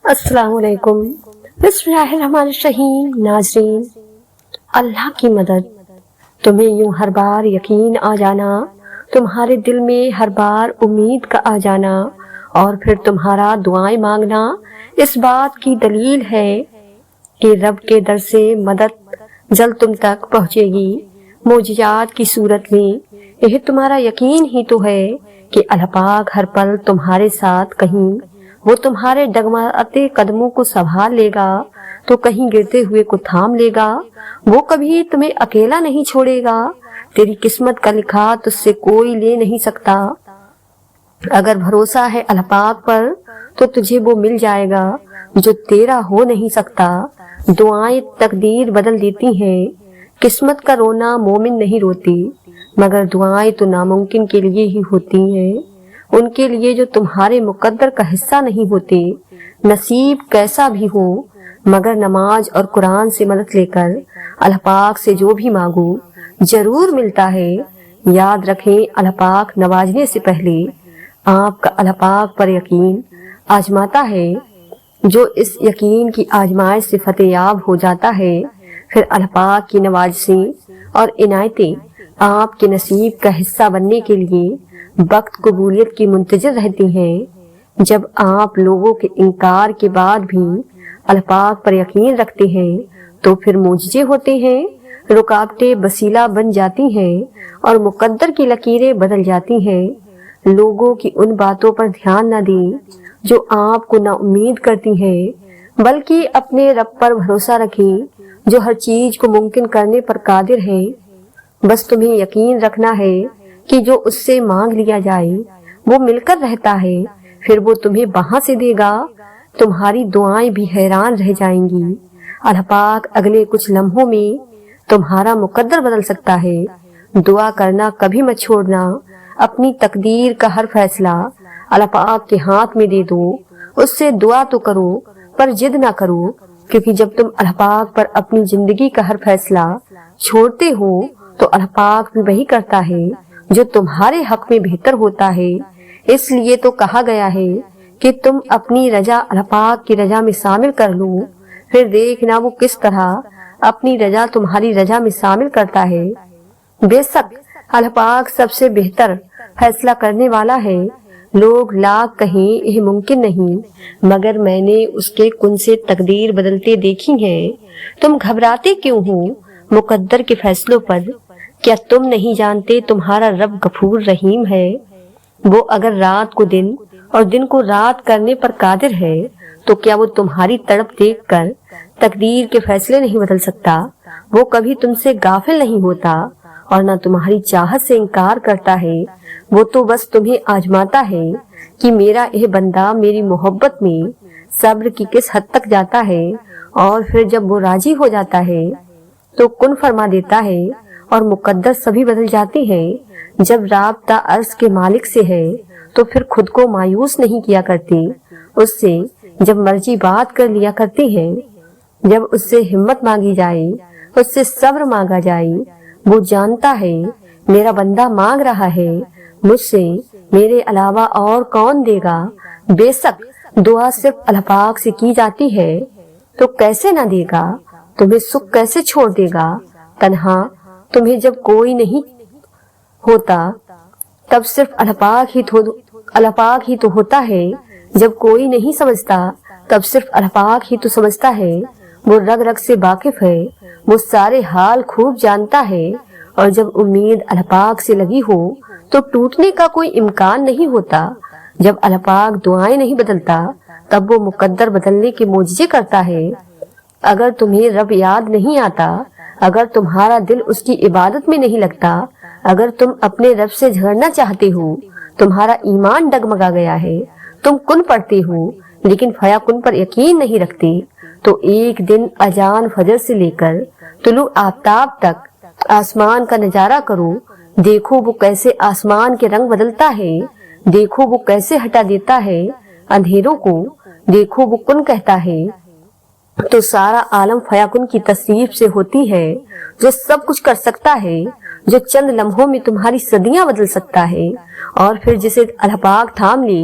अस्सलाम वालेकुम। बिस्मिल्लाहिर्रहमानिर्रहीम। नाज़रीन, अल्लाह की मदद। तुम्हें यूं हर बार यकीन आ जाना, तुम्हारे दिल में हर बार उम्मीद का आ जाना और फिर तुम्हारा दुआएं मांगना इस बात की दलील है कि रब के दर से मदद जल्द तुम तक पहुंचेगी मोजिजात की सूरत में। यह तुम्हारा यकीन ही तो है कि अल्लाह पाक हर पल तुम्हारे साथ, कहीं वो तुम्हारे डगमगाते कदमों को संभाल लेगा तो कहीं गिरते हुए को थाम लेगा। वो कभी तुम्हें अकेला नहीं छोड़ेगा। तेरी किस्मत का लिखा तुझसे कोई ले नहीं सकता। अगर भरोसा है अल्लाह पाक पर तो तुझे वो मिल जाएगा जो तेरा हो नहीं सकता। दुआएं तकदीर बदल देती हैं। किस्मत का रोना मोमिन नहीं रोती, मगर दुआएं तो नामुमकिन के लिए ही होती हैं, उनके लिए जो तुम्हारे मुकद्दर का हिस्सा नहीं होते। नसीब कैसा भी हो, मगर नमाज और कुरान से मदद लेकर अल्लाह पाक से जो भी मांगो जरूर मिलता है। याद रखें, अल्लाह पाक नवाजने से पहले आपका अल्लाह पाक पर यकीन आजमाता है। जो इस यकीन की आजमाइश से फतेयाब हो जाता है, फिर अल्लाह पाक की नवाजिशें और इनायतें आपके नसीब का हिस्सा बनने के लिए वक्त कबूलियत की मुंतजर रहती हैं। जब आप लोगों के इनकार के बाद भी अल्लाह पाक पर यकीन रखते हैं तो फिर मुआजिजे होते हैं, रुकावटें वसीला बन जाती हैं और मुकद्दर की लकीरें बदल जाती हैं। लोगों की उन बातों पर ध्यान न दें जो आपको ना उम्मीद करती हैं, बल्कि अपने रब पर भरोसा रखें जो हर चीज को मुमकिन करने पर कादिर है। बस तुम्हें यकीन रखना है कि जो उससे मांग लिया जाए वो मिलकर रहता है, फिर वो तुम्हें वहां से देगा। तुम्हारी दुआएं भी हैरान रह जाएंगी। अल्लाह पाक अगले कुछ लम्हों में तुम्हारा मुकद्दर बदल सकता है। दुआ करना कभी मत छोड़ना। अपनी तकदीर का हर फैसला अल्लाह पाक के हाथ में दे दो। उससे दुआ तो करो पर जिद ना करो, क्योंकि जब तुम अल्लाह पाक पर अपनी जिंदगी का हर फैसला छोड़ते हो तो अल्लाह पाक भी वही करता है जो तुम्हारे हक में बेहतर होता है। इसलिए तो कहा गया है कि तुम अपनी रजा अल्लाह पाक की रजा में शामिल कर लो, फिर देखना वो किस तरह अपनी रजा तुम्हारी रजा में शामिल करता है। बेशक अल्लाह पाक सबसे बेहतर फैसला करने वाला है। लोग लाख कहें यह मुमकिन नहीं, मगर मैंने उसके कुन से तकदीर बदलते देखी है। तुम घबराते क्यों हो मुकद्दर के फैसलों पर? क्या तुम नहीं जानते तुम्हारा रब गफूर रहीम है? वो अगर रात को दिन और दिन को रात करने पर कादिर है तो क्या वो तुम्हारी तड़प देखकर तकदीर के फैसले नहीं बदल सकता? वो कभी तुमसे गाफिल नहीं होता और न तुम्हारी चाहत से इनकार करता है। वो तो बस तुम्हें आजमाता है कि मेरा यह बंदा मेरी मोहब्बत में सब्र की किस हद तक जाता है, और फिर जब वो राजी हो जाता है तो कुन फरमा देता है और मुकद्दर सभी बदल जाते हैं। जब राब्ता अर्ज के मालिक से है तो फिर खुद को मायूस नहीं किया करते। उससे जब मर्जी बात कर लिया करते हैं। जब उससे हिम्मत मांगी जाए, उससे सब्र मांगा जाए। वो जानता है मेरा बंदा मांग रहा है मुझसे, मेरे अलावा और कौन देगा। बेशक दुआ सिर्फ अल्लाह पाक से की जाती है तो कैसे ना देगा। तुम्हें सुख कैसे छोड़ देगा? तन्हा तुम्हें जब कोई नहीं होता तब सिर्फ अल्लाह पाक ही तो होता है। जब कोई नहीं समझता तब सिर्फ अल्लाह पाक ही तो समझता है। वो रग रग से वाकिफ है, वो सारे हाल खूब जानता है। और जब उम्मीद अल्लाह पाक से लगी हो तो टूटने का कोई इम्कान नहीं होता। जब अल्लाह पाक दुआएं नहीं बदलता तब वो मुकद्दर बदलने के मोजिजे करता है। अगर तुम्हें रब याद नहीं आता, अगर तुम्हारा दिल उसकी इबादत में नहीं लगता, अगर तुम अपने रब से झगड़ना चाहते हो, तुम्हारा ईमान डगमगा गया है, तुम कुन पढ़ते हो लेकिन फयाकुन पर यकीन नहीं रखते, तो एक दिन अजान फजर से लेकर तुलु आफ्ताब तक आसमान का नजारा करो। देखो वो कैसे आसमान के रंग बदलता है, देखो वो कैसे हटा देता है अंधेरों को, देखो वो कुन कहता है तो सारा आलम फयाकुन की तस्रीफ से होती है, जो सब कुछ कर सकता है, जो चंद लम्हों में तुम्हारी सदियां बदल सकता है। और फिर जिसे अल्लाह पाक थाम ले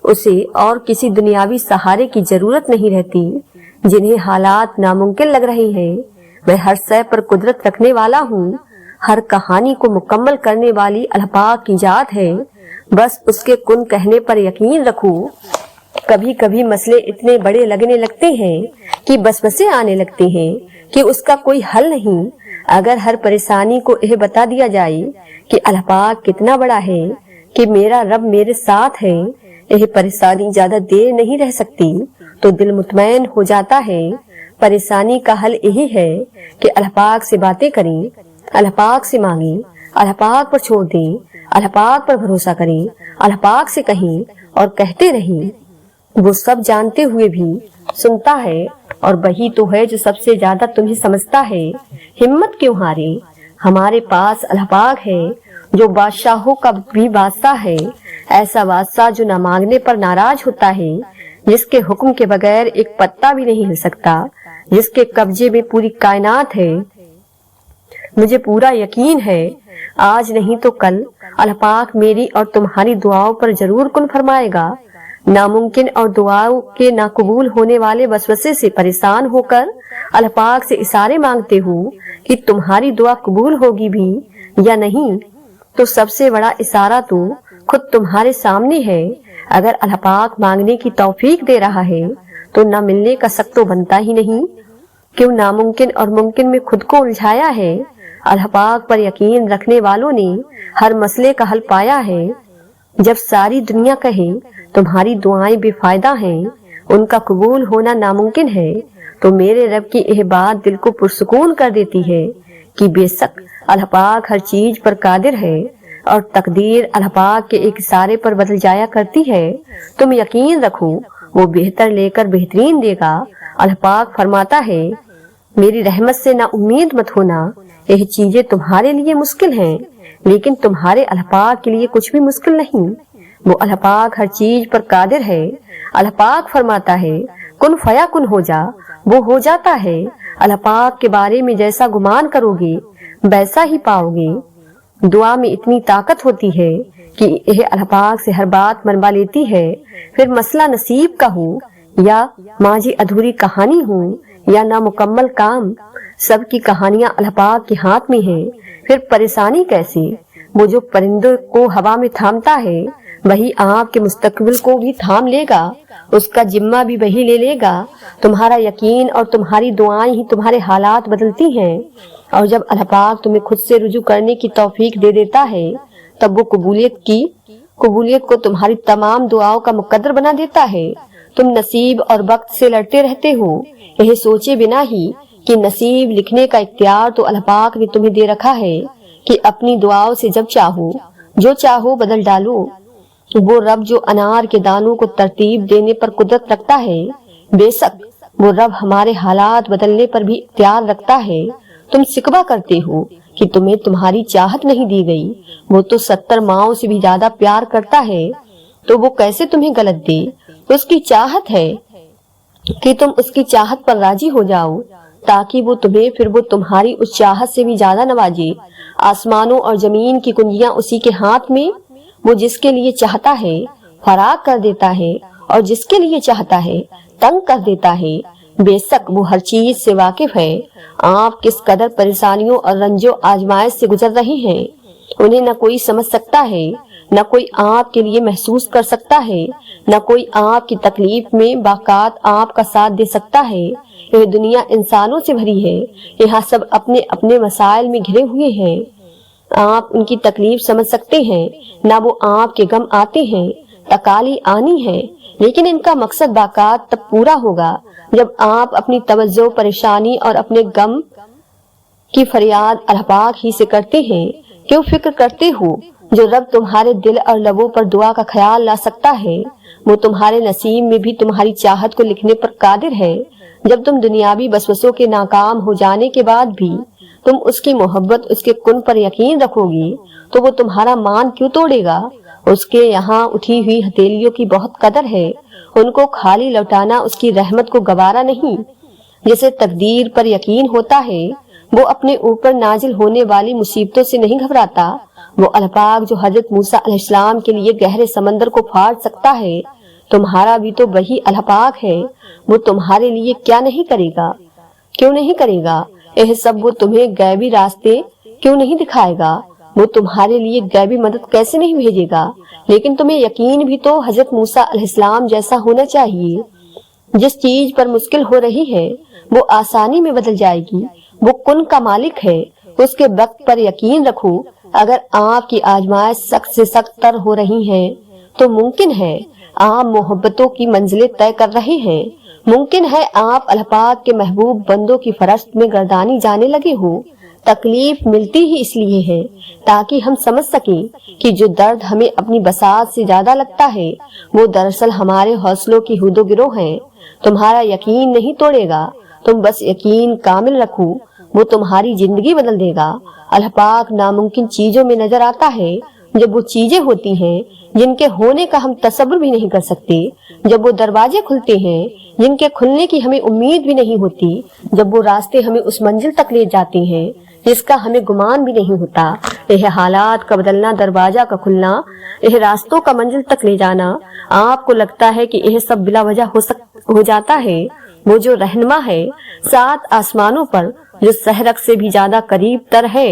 उसे और किसी दुनियावी सहारे की जरूरत नहीं रहती। जिन्हें हालात नामुमकिन लग रहे हैं, मैं हर शय पर कुदरत रखने वाला हूँ। हर कहानी को मुकम्मल करने वाली अल्लाह पाक की जात है। बस उसके कुन कहने पर यकीन रखो। कभी कभी मसले इतने बड़े लगने लगते हैं कि वसवसे आने लगते हैं कि उसका कोई हल नहीं। अगर हर परेशानी को यह बता दिया जाए कि अल्लाह पाक कितना बड़ा है, कि मेरा रब मेरे साथ है, यह परेशानी ज्यादा देर नहीं रह सकती तो दिल मुतमैन हो जाता है। परेशानी का हल यही है कि अल्लाह पाक से बातें करें, अल्लाह पाक से मांगे, अल्लाह पाक पर छोड़ दें, अल्लाह पाक पर भरोसा करें, अल्लाह पाक से कहें और कहते रहें। वो सब जानते हुए भी सुनता है और वही तो है जो सबसे ज्यादा तुम्हें समझता है। हिम्मत क्यों हारे, हमारे पास अल्लाह पाक है जो बादशाहों का भी बादशाह है। ऐसा बादशाह जो न मांगने पर नाराज होता है, जिसके हुक्म के बगैर एक पत्ता भी नहीं हिल सकता, जिसके कब्जे में पूरी कायनात है। मुझे पूरा यकीन है आज नहीं तो कल अल्लाह पाक मेरी और तुम्हारी दुआओं पर जरूर कुन फरमाएगा। नामुमकिन और दुआओं के नाकबूल होने वाले वसवसे से परेशान होकर अल्लाह पाक से इशारे मांगते हो कि तुम्हारी दुआ कबूल होगी भी या नहीं, तो सबसे बड़ा इशारा तो खुद तुम्हारे सामने है। अगर अल्लाह पाक मांगने की तौफीक दे रहा है तो न मिलने का शक तो बनता ही नहीं। क्यों नामुमकिन और मुमकिन में खुद को उलझाया है। अल्लाह पाक पर यकीन रखने वालों ने हर मसले का हल पाया है। जब सारी दुनिया कहे तुम्हारी दुआएं बेफायदा हैं, उनका कबूल होना नामुमकिन है, तो मेरे रब की यह बात दिल को पुरसुकून कर देती है कि बेशक अल्लाह पाक हर चीज पर कादिर है और तकदीर अल्लाह पाक के एक इशारे पर बदल जाया करती है। तुम यकीन रखो वो बेहतर लेकर बेहतरीन देगा। अल्लाह पाक फरमाता है, मेरी रहमत से ना उम्मीद मत होना। यह चीजें तुम्हारे लिए मुश्किल हैं, लेकिन तुम्हारे अल्लाह पाक के लिए कुछ भी मुश्किल नहीं। वो अल्लाह पाक हर चीज पर कादिर है। अल्लाह पाक फरमाता है, कुन फया कुन हो जा, वो हो जाता है। अल्लाह पाक के बारे में जैसा गुमान करोगे वैसा ही पाओगे। दुआ में इतनी ताकत होती है कि यह अल्लाह पाक से हर बात मनवा लेती है। फिर मसला नसीब का हो या माजी अधूरी कहानी हो या नामुकम्मल काम, सबकी कहानियां अल्लाह पाक के हाथ में है। फिर परेशानी कैसे। वो जो परिंदों को हवा में थामता है वही आपके मुस्तकबिल को भी थाम लेगा, उसका जिम्मा भी वही ले लेगा। तुम्हारा यकीन और तुम्हारी दुआएं ही तुम्हारे हालात बदलती हैं। और जब अल्लाह पाक तुम्हें खुद से रुजू करने की तौफीक दे देता है तब वो कबूलियत को तुम्हारी तमाम दुआओं का मुकद्दर बना देता है। तुम नसीब और वक्त से लड़ते रहते हो, यह सोचे बिना ही कि नसीब लिखने का इख्तियार तो अल्लाह पाक ने तुम्हें दे रखा है कि अपनी दुआओं से जब चाहो जो चाहो बदल डालो। वो रब जो अनार के दानों को तरतीब देने पर कुदरत रखता है, बेशक वो रब हमारे हालात बदलने पर भी इख्तियार रखता है। तुम शिकवा करते हो कि तुम्हें तुम्हारी चाहत नहीं दी गई। वो तो 70 माओं से भी ज्यादा प्यार करता है, तो वो कैसे तुम्हें गलत दे। उसकी चाहत है कि तुम उसकी चाहत पर राजी हो जाओ ताकि वो तुम्हें फिर वो तुम्हारी उस चाहत से भी ज्यादा नवाजे। आसमानों और जमीन की कुंजियां उसी के हाथ में। वो जिसके लिए चाहता है फराग कर देता है और जिसके लिए चाहता है तंग कर देता है। बेशक वो हर चीज से वाकिफ है। आप किस कदर परेशानियों और रंजो आजमाइश से गुजर रहे हैं, उन्हें न कोई समझ सकता है, न कोई आपके लिए महसूस कर सकता है, न कोई आपकी तकलीफ में बाकात आपका साथ दे सकता है। यह दुनिया इंसानों से भरी है। यहाँ सब अपने अपने मसाइल में घिरे हुए हैं। आप उनकी तकलीफ समझ सकते हैं, ना वो आपके गम आते हैं। तकाली आनी है, लेकिन इनका मकसद बाकात तब पूरा होगा जब आप अपनी तवज्जो परेशानी और अपने गम की फरियाद अल्लाह पाक ही से करते हैं। क्यों फिक्र करते हो जो रब तुम्हारे दिल और लबों पर दुआ का ख्याल ला सकता है। वो तुम्हारे नसीब में भी तुम्हारी चाहत को लिखने पर कादिर है। जब तुम दुनियावी वसवसों के नाकाम हो जाने के बाद भी तुम उसकी मोहब्बत, उसके कुन पर यकीन रखोगी, तो वो तुम्हारा मान क्यों तोड़ेगा। उसके यहाँ उठी हुई हथेलियों की बहुत कदर है। उनको खाली लौटाना उसकी रहमत को गवारा नहीं। जिसे तकदीर पर यकीन होता है वो अपने ऊपर नाजिल होने वाली मुसीबतों से नहीं घबराता। वो अल्लाह पाक जो हजरत मूसा अलैहिस्सलाम के लिए गहरे समंदर को फाड़ सकता है, تمہارا بھی تو وہی اللہ پاک ہے، وہ تمہارے لیے کیا نہیں کرے گا، کیوں نہیں کرے گا؟ سب وہ تمہیں غیبی راستے کیوں نہیں دکھائے گا؟ وہ تمہارے لیے غیبی مدد کیسے نہیں بھیجے گا؟ لیکن تمہیں یقین بھی تو حضرت موسیٰ علیہ السلام جیسا ہونا چاہیے۔ جس چیز پر مشکل ہو رہی ہے وہ آسانی میں بدل جائے گی۔ وہ کن کا مالک ہے، اس کے وقت پر یقین رکھو۔ اگر آپ کی آزمائش سخت سے سخت تر ہو رہی ہے تو ممکن ہے آپ محبتوں کی منزلیں طے کر رہے ہیں، ممکن ہے آپ اللہ پاک کے محبوب بندوں کی فرشت میں گردانی جانے لگے ہو۔ تکلیف ملتی ہی اس لیے ہے تاکہ ہم سمجھ سکیں کہ جو درد ہمیں اپنی بساط سے زیادہ لگتا ہے وہ دراصل ہمارے حوصلوں کی ہود و گرو ہیں۔ تمہارا یقین نہیں توڑے گا، تم بس یقین کامل رکھو، وہ تمہاری زندگی بدل دے گا۔ اللہ پاک ناممکن چیزوں میں نظر آتا ہے جب وہ چیزیں ہوتی ہیں جن کے ہونے کا ہم تصور بھی نہیں کر سکتے، جب وہ دروازے کھلتے ہیں جن کے کھلنے کی ہمیں امید بھی نہیں ہوتی، جب وہ راستے ہمیں اس منزل تک لے جاتے ہیں جس کا ہمیں گمان بھی نہیں ہوتا۔ یہ حالات کا بدلنا، دروازہ کا کھلنا، یہ راستوں کا منزل تک لے جانا، آپ کو لگتا ہے کہ یہ سب بلا وجہ ہو جاتا ہے۔ وہ جو رہنما ہے 7 آسمانوں پر، جو شہرک سے بھی زیادہ قریب تر ہے،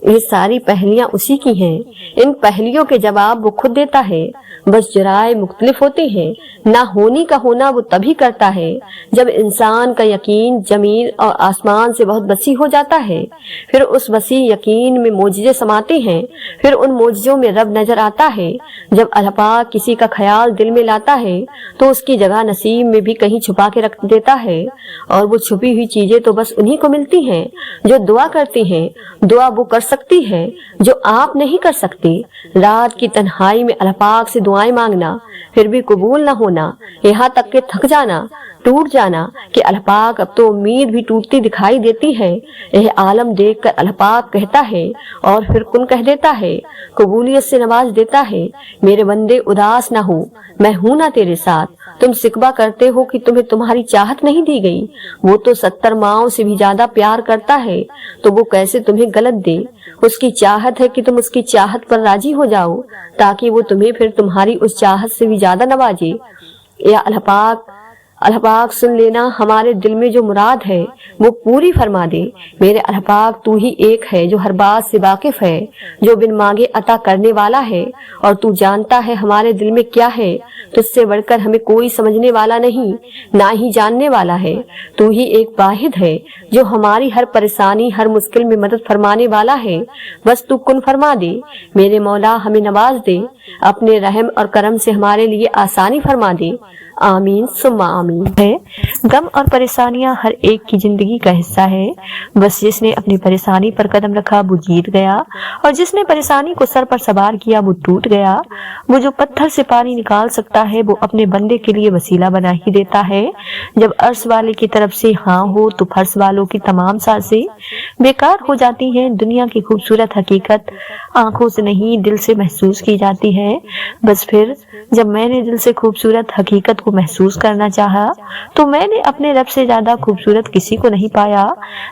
یہ ساری پہلیاں اسی کی ہیں۔ ان پہلیوں کے جواب وہ خود دیتا ہے، بس ذرائع مختلف ہوتے ہیں۔ نہ ہونی کا ہونا وہ تبھی کرتا ہے جب انسان کا یقین زمین اور آسمان سے بہت وسیع ہو جاتا ہے۔ پھر اس وسیع یقین میں معجزے سماتے ہیں، پھر ان معجزوں میں رب نظر آتا ہے۔ جب اللہ پاک کسی کا خیال دل میں لاتا ہے تو اس کی جگہ نصیب میں بھی کہیں چھپا کے رکھ دیتا ہے، اور وہ چھپی ہوئی چیزیں تو بس انہی کو ملتی ہیں جو دعا کرتے ہیں۔ دعا وہ کر سکتی ہے جو آپ نہیں کر سکتے۔ رات کی تنہائی میں اللہ پاک سے دعائیں مانگنا، پھر بھی قبول نہ ہونا، یہاں تک کہ تھک جانا، ٹوٹ جانا کہ اللہ پاک اب تو امید بھی ٹوٹتی دکھائی دیتی ہے۔ یہ عالم دیکھ کر اللہ پاک کہتا ہے اور پھر کن کہہ دیتا ہے، قبولیت سے نواز دیتا ہے۔ میرے بندے اداس نہ ہو، میں ہوں نا تیرے ساتھ۔ تم شکوہ کرتے ہو کہ تمہیں تمہاری چاہت نہیں دی گئی، وہ تو 70 ماؤں سے بھی زیادہ پیار کرتا ہے، تو وہ کیسے تمہیں غلط دے؟ اس کی چاہت ہے کہ تم اس کی چاہت پر راضی ہو جاؤ تاکہ وہ تمہیں پھر تمہاری اس چاہت سے بھی زیادہ نوازے۔ یا اللہ پاک سن لینا، ہمارے دل میں جو مراد ہے وہ پوری فرما دے۔ میرے اللہ پاک تو ہی ایک ہے جو ہر بات سے واقف ہے، جو بن مانگے عطا کرنے والا ہے، اور تو جانتا ہے ہمارے دل میں کیا ہے۔ تجھ سے بڑھ کر ہمیں کوئی سمجھنے والا نہیں، نہ ہی جاننے والا ہے۔ تو ہی ایک واحد ہے جو ہماری ہر پریشانی، ہر مشکل میں مدد فرمانے والا ہے۔ بس تو کن فرما دے میرے مولا، ہمیں نواز دے، اپنے رحم اور کرم سے ہمارے لیے آسانی فرما دے۔ آمین ثم آمین۔ ہے غم اور پریشانیاں ہر ایک کی زندگی کا حصہ ہے، بس جس نے اپنی پریشانی پر قدم رکھا وہ جیت گیا، اور جس نے پریشانی کو سر پر سوار کیا وہ ٹوٹ گیا۔ وہ جو پتھر سے پانی نکال سکتا ہے وہ اپنے بندے کے لیے وسیلہ بنا ہی دیتا ہے۔ جب عرش والے کی طرف سے ہاں ہو تو فرش والوں کی تمام سازیں بیکار ہو جاتی ہیں۔ دنیا کی خوبصورت حقیقت آنکھوں سے نہیں دل سے محسوس کی جاتی ہے۔ بس پھر جب میں نے دل سے خوبصورت حقیقت کو محسوس کرنا چاہا تو میں نے اپنے رب سے زیادہ خوبصورت کسی کو نہیں پایا۔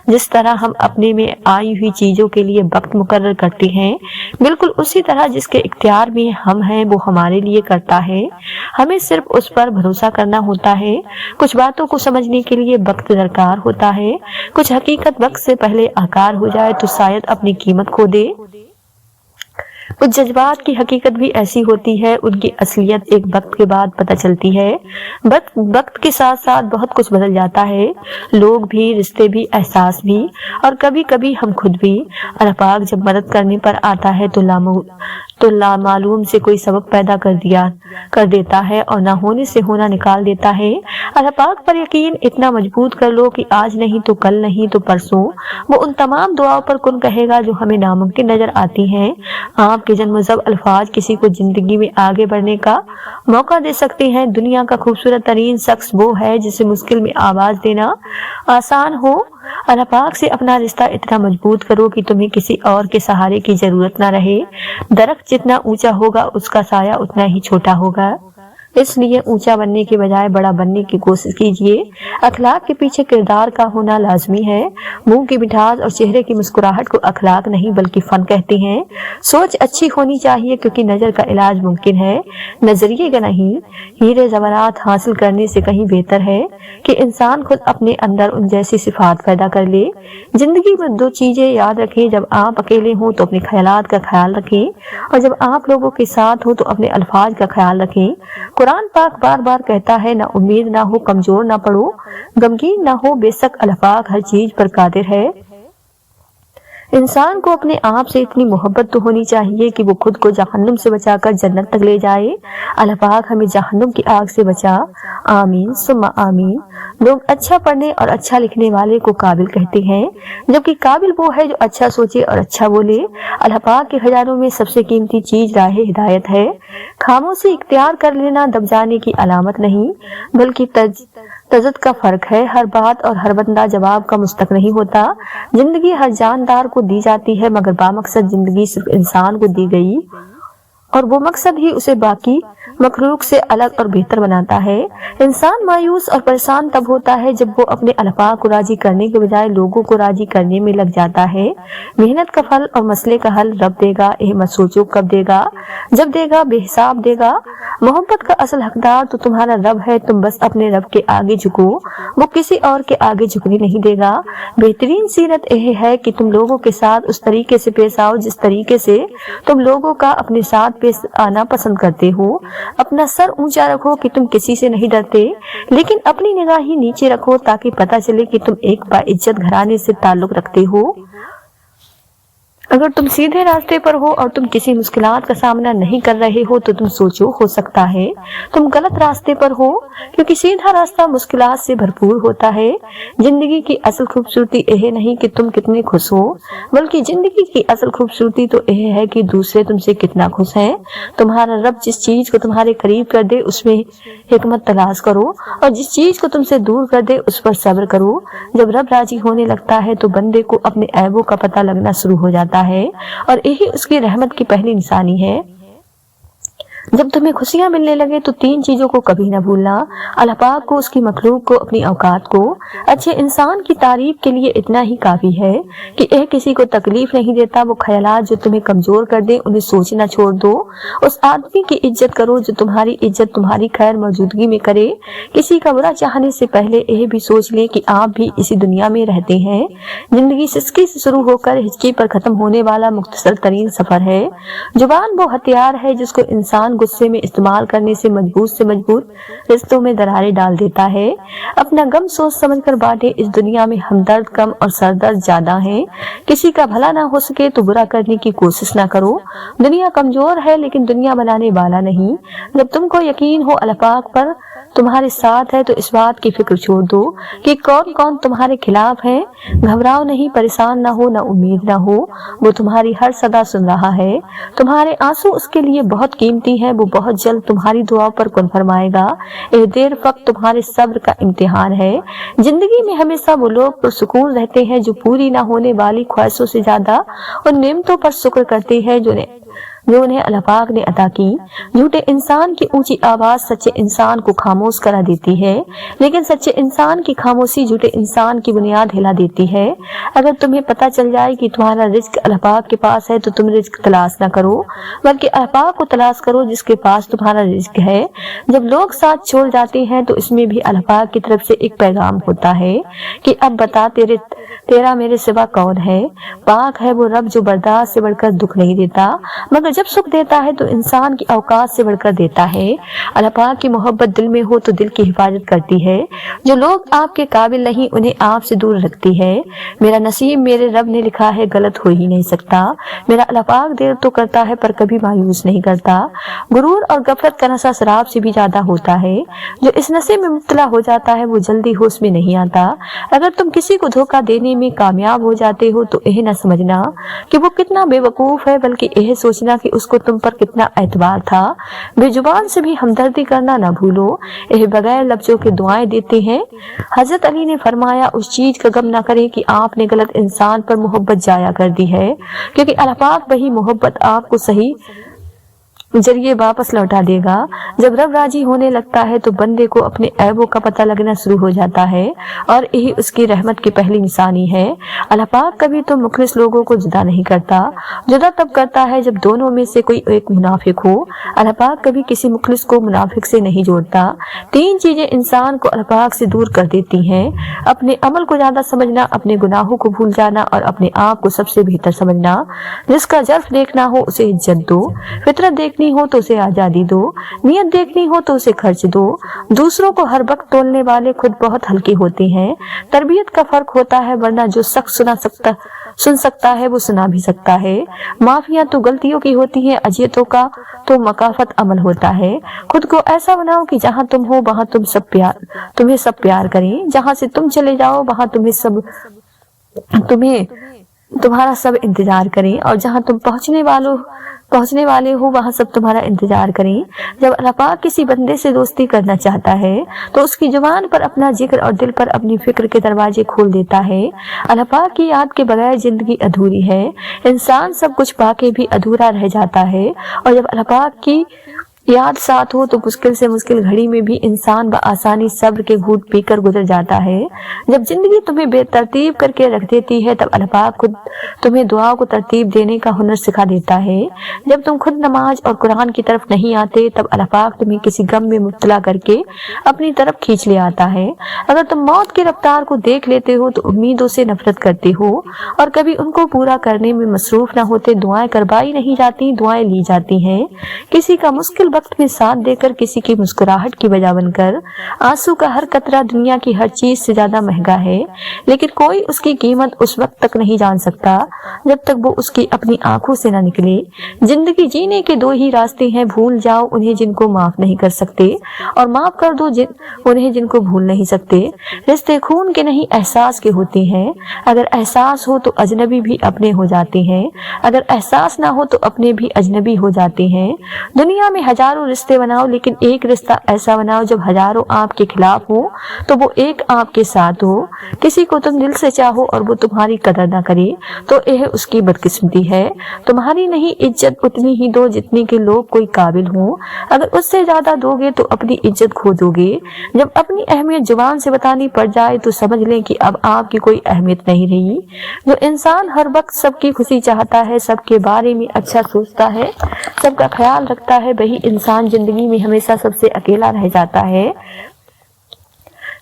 جس طرح ہم اپنے میں آئی ہوئی چیزوں کے لیے وقت مقرر کرتے ہیں، بالکل اسی طرح جس کے اختیار میں ہم ہیں وہ ہمارے لیے کرتا ہے۔ ہمیں صرف اس پر بھروسہ کرنا ہوتا ہے۔ کچھ باتوں کو سمجھنے کے لیے وقت درکار ہوتا ہے۔ کچھ حقیقت وقت سے پہلے آکار ہو جائے تو شاید اپنی قیمت کھو دے۔ کچھ جذبات کی حقیقت بھی ایسی ہوتی ہے، ان کی اصلیت ایک وقت کے بعد پتہ چلتی ہے۔ وقت کے ساتھ ساتھ بہت کچھ بدل جاتا ہے، لوگ بھی، رشتے بھی، احساس بھی، اور کبھی کبھی ہم خود بھی۔ اللہ پاک جب مدد کرنے پر آتا ہے تو لامعلوم سے کوئی سبب پیدا کر دیتا ہے اور نہ ہونے سے ہونا نکال دیتا ہے۔ اللہ پاک پر یقین اتنا مضبوط کر لو کہ آج نہیں تو کل، نہیں تو پرسوں وہ ان تمام دعاؤں پر کن کہے گا جو ہمیں ناممکن نظر آتی ہیں۔ آپ کے جنم زب الفاظ کسی کو زندگی میں آگے بڑھنے کا موقع دے سکتے ہیں۔ دنیا کا خوبصورت ترین شخص وہ ہے جسے مشکل میں آواز دینا آسان ہو۔ اللہ پاک سے اپنا رشتہ اتنا مضبوط کرو کہ تمہیں کسی اور کے سہارے کی ضرورت نہ رہے۔ درخت جتنا اونچا ہوگا اس کا سایہ اتنا ہی چھوٹا ہوگا۔ इसलिए ऊंचा बनने के बजाय बड़ा बनने की कोशिश कीजिए। अखलाक के पीछे किरदार का होना लाजमी है। मुंह की मिठास और चेहरे की मुस्कुराहट को अखलाक नहीं बल्कि फन कहते हैं। सोच अच्छी होनी चाहिए क्योंकि नजर का इलाज मुमकिन है, नजरिए का नहीं। हीरे जवाहरात हासिल करने से कहीं बेहतर है कि इंसान खुद अपने अंदर उन जैसी सिफात पैदा कर ले। जिंदगी में दो चीजें याद रखें, जब आप अकेले हों तो अपने ख्यालात का ख्याल रखें और जब आप लोगों के साथ हो तो अपने अल्फाज का ख्याल रखें। कुरान पाक बार बार कहता है, ना उम्मीद ना हो, कमजोर ना पड़ो, गमगीन ना हो, बेशक अल्लाह पाक हर चीज पर कादिर है। इंसान को अपने आप से इतनी मोहब्बत तो होनी चाहिए कि वो खुद को जहन्नुम से बचाकर जन्नत तक ले जाए। अल्लाह पाक हमें जहन्नुम की आग से बचा, आमीन सुम्मा आमीन। लोग अच्छा पढ़ने और अच्छा लिखने वाले को काबिल कहते हैं, जबकि काबिल वो है जो अच्छा सोचे और अच्छा बोले। अल्लाह पाक के खजानों में सबसे कीमती चीज राह हिदायत है। खामोशी इख्तियार कर लेना दब जाने की अलामत नहीं बल्कि तजद का फर्क है। हर बात और हर बंदा जवाब का मुस्तक नहीं होता। जिंदगी हर जानदार को दी जाती है, मगर बामकसद जिंदगी सिर्फ इंसान को दी गई और वो मकसद ही उसे बाकी मखलूक से अलग और बेहतर बनाता है। इंसान मायूस और परेशान तब होता है जब वो अपने अल्लाह पाक को राजी करने के बजाय लोगों को राजी करने में लग जाता है। मेहनत का फल और मसले का हल रब देगा, यह मत सोचो कब देगा, जब देगा बेहिसाब देगा। मोहब्बत का असल हकदार तो तुम्हारा रब है, तुम बस अपने रब के आगे झुको, वो किसी और के आगे झुकने नहीं देगा। बेहतरीन सीरत यह है कि तुम लोगों के साथ उस तरीके से पेश आओ जिस तरीके से तुम लोगों का अपने साथ पेश आना पसंद करते हो। अपना सर ऊंचा रखो कि तुम किसी से नहीं डरते, लेकिन अपनी निगाही नीचे रखो ताकि पता चले कि तुम एक बाइज्जत घराने से ताल्लुक रखते हो। अगर तुम सीधे रास्ते पर हो और तुम किसी मुश्किलात का सामना नहीं कर रहे हो तो तुम सोचो, हो सकता है तुम गलत रास्ते पर हो, क्योंकि सीधा रास्ता मुश्किलात से भरपूर होता है। जिंदगी की असल खूबसूरती यह नहीं कि तुम कितने खुश हो, बल्कि जिंदगी की असल खूबसूरती तो यह है कि दूसरे तुमसे कितना खुश हैं। तुम्हारा रब जिस चीज को तुम्हारे करीब कर दे उसमें हिकमत तलाश करो और जिस चीज को तुमसे दूर कर दे उस पर सब्र करो। जब रब राजी होने लगता है तो बंदे को अपने ऐबों का पता लगना शुरू हो जाता है और यही उसकी रहमत की पहली निशानी है। जब तुम्हें खुशियां मिलने लगे तो तीन चीजों को कभी न भूलना, अल्लाह पाक को, उसकी मखलूक को, अपनी औकात को। अच्छे इंसान की तारीफ के लिए इतना ही काफी है कि यह किसी को तकलीफ नहीं देता। वो ख्यालात जो तुम्हें कमजोर कर दे उन्हें सोचना छोड़ दो। उस आदमी की इज्जत करो जो तुम्हारी इज्जत तुम्हारी खैर मौजूदगी में करे। किसी का बुरा चाहने से पहले यह भी सोच ले कि आप भी इसी दुनिया में रहते हैं। जिंदगी सिसकी से शुरू होकर हिचकी पर खत्म होने वाला मुख्तसर तरीन सफर है। जुबान वो हथियार है जिसको इंसान गुस्से में इस्तेमाल करने से मजबूत रिश्तों में दरारें डाल देता है। अपना गम सोच समझकर बांटे। इस दुनिया में हमदर्द कम और सरदर्द ज्यादा हैं। किसी का भला ना हो सके तो बुरा करने की कोशिश ना करो। दुनिया कमजोर है लेकिन दुनिया बनाने वाला नहीं। जब तुमको यकीन हो अल्लाह पाक पर तुम्हारे साथ है तो इस बात की फिक्र छोड़ दो कि कौन कौन तुम्हारे खिलाफ है। घबराओ नहीं, परेशान ना हो, ना उम्मीद ना हो। वो तुम्हारी हर सदा सुन रहा है। तुम्हारे आंसू उसके लिए बहुत कीमती है। वो बहुत जल्द तुम्हारी दुआ पर कुन फरमाएगा। एक देर वक्त तुम्हारे सब्र का इम्तिहान है। जिंदगी में हमेशा वो लोग पुरसुकून रहते हैं जो पूरी ना होने वाली ख्वाहिशों से ज्यादा उन नेमतों पर शुक्र करते हैं जो उन्हें अल्लाह पाक ने अता की। झूठे इंसान की ऊंची आवाज सच्चे इंसान को खामोश करा देती है, लेकिन सच्चे इंसान की खामोशी झूठे इंसान की बुनियाद हिला देती है। अगर तुम्हें पता चल जाए कि तुम्हारा रिज्क अल्लाह पाक के पास है तो तुम रिज्क तलाश न करो, बल्कि अल्लाह पाक को तलाश करो जिसके पास तुम्हारा रिज्क है। जब लोग साथ छोड़ जाते हैं तो इसमें भी अल्लाह पाक की तरफ से एक पैगाम होता है कि अब बता तेरा मेरे सिवा कौन है। पाक है वो रब जो बर्दाश्त से बढ़कर दुख नहीं देता, मगर जब सुख देता है तो इंसान की औकात से बढ़कर देता है। अल्लाह पाक की मोहब्बत दिल में हो तो दिल की हिफाजत करती है। जो लोग आपके काबिल नहीं उन्हें आपसे दूर रखती है। मेरा नसीब मेरे रब ने लिखा है, गलत हो ही नहीं सकता। मेरा अल्लाह पाक देर तो करता है पर कभी मायूस नहीं करता। गुरूर और गफलत का नशा शराब से भी ज्यादा होता है। जो इस नशे में मुब्तला हो जाता है वो जल्दी होश में नहीं आता। अगर तुम किसी को धोखा देने में कामयाब हो जाते हो तो यह न समझना कि वो कितना बेवकूफ है, बल्कि यह सोचना कि उसको तुम पर कितना एतबार था। बेजुबान से भी हमदर्दी करना ना भूलो। यह बगैर लफ्जों के दुआएं देते हैं। हजरत अली ने फरमाया, उस चीज का गम ना करें कि आपने गलत इंसान पर मोहब्बत जाया कर दी है, क्योंकि अल्लाह पाक वही मोहब्बत आपको सही जरिए वापस लौटा देगा। जब रब राजी होने लगता है तो बंदे को अपने ऐबों का पता लगना शुरू हो जाता है और यही उसकी रहमत की पहली निशानी है। अल्लाह पाक कभी तो मुखलिस लोगों को जुदा नहीं करता, जुदा तब करता है जब दोनों में से कोई एक मुनाफिक हो। अल्लाह पाक कभी किसी मुखलिस को मुनाफिक से नहीं जोड़ता। 3 चीजें इंसान को अल्लाह पाक से दूर कर देती हैं: अपने अमल को ज्यादा समझना, अपने गुनाहों को भूल जाना और अपने आप को सबसे बेहतर समझना। जिसका जर्फ देखना हो उसे इज्जत दो, फितरत देखनी हो तो उसे आजादी दो, नियत देखनी हो तो उसे खर्च दो। दूसरों को हर वक्त तोलने वाले खुद बहुत हल्के होते हैं। तरबियत का फर्क होता है, वरना जो शख्स सुन सकता है वो सुना भी सकता है। माफियां तो गलतियों की होती हैं, अजियतों का तो मकाफत अमल होता है। खुद को ऐसा बनाओ कि जहां तुम हो वहां तुम्हें सब प्यार करें, जहां से तुम चले जाओ वहां तुम्हारा सब इंतजार करें, और जहां तुम पहुंचने वाले हो वहां सब तुम्हारा इंतजार करें। जब अल्लाह पाक किसी बंदे से दोस्ती करना चाहता है तो उसकी जुबान पर अपना जिक्र और दिल पर अपनी फिक्र के दरवाजे खोल देता है। अल्लाह पाक की याद के बगैर जिंदगी अधूरी है। इंसान सब कुछ पाके भी अधूरा रह जाता है, और जब अल्लाह पाक की याद साथ हो तो मुश्किल से मुश्किल घड़ी में भी इंसान बआसानी सब्र के घूंट पीकर गुजर जाता है। जब जिंदगी तुम्हें बेतरतीब करके रख देती है तब अल्लाह पाक खुद तुम्हें दुआ को तरतीब देने का हुनर सिखा देता है। जब तुम खुद नमाज और कुरान की तरफ नहीं आते तब अल्लाह पाक तुम्हें किसी गम में मुब्तला करके अपनी तरफ खींच ले आता है। अगर तुम मौत की रफ्तार को देख लेते हो तो उम्मीदों से नफरत करते हो, और कभी उनको पूरा करने में मसरूफ न होते दुआएं करवाई नहीं जाती, दुआएं ली जाती हैं। किसी का मुश्किल वक्त में साथ देकर, किसी की मुस्कुराहट की वजह बनकर। आंसू का हर कतरा दुनिया की हर चीज से ज्यादा महंगा है, लेकिन कोई उसकी कीमत उस वक्त तक नहीं जान सकता जब तक वो उसकी अपनी आंखों से न निकले। जिंदगी जीने के 2 ही रास्ते हैं: भूल जाओ उन्हें जिनको माफ नहीं कर सकते, और माफ कर दो उन्हें जिनको भूल नहीं सकते। रिश्ते खून के नहीं एहसास के होते हैं। अगर एहसास हो तो अजनबी भी अपने हो जाते हैं, अगर एहसास ना हो तो अपने भी अजनबी हो जाते हैं। दुनिया में हजारों रिश्ते बनाओ, लेकिन एक रिश्ता ऐसा बनाओ जब हजारों आपके खिलाफ हो तो वो एक आपके साथ हो। किसी को तुम दिल से चाहो और वो तुम्हारी कदर ना करे तो यह उसकी बदकिस्मती है। तुम्हारी नहीं इज्जत उतनी ही दो जितनी के लोग कोई काबिल हो। अगर उससे ज्यादा दोगे तो अपनी इज्जत खो दोगे। जब अपनी अहमियत जुबान से बतानी पड़ जाए तो समझ लें कि अब आपकी कोई अहमियत नहीं रही। जो इंसान हर वक्त सबकी खुशी चाहता है, सबके बारे में अच्छा सोचता है, सबका ख्याल रखता है, वही इंसान जिंदगी में हमेशा सबसे अकेला रह जाता है।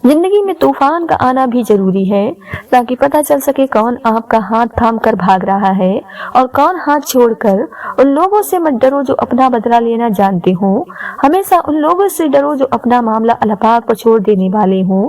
जिंदगी में तूफान का आना भी जरूरी है ताकि पता चल सके कौन आपका हाथ थाम कर भाग रहा है और कौन हाथ छोड़कर। उन लोगों से मत डरो जो अपना बदला लेना जानते हो, हमेशा उन लोगों से डरो जो अपना मामला अल्लाह पाक पर छोड़ देने वाले हो।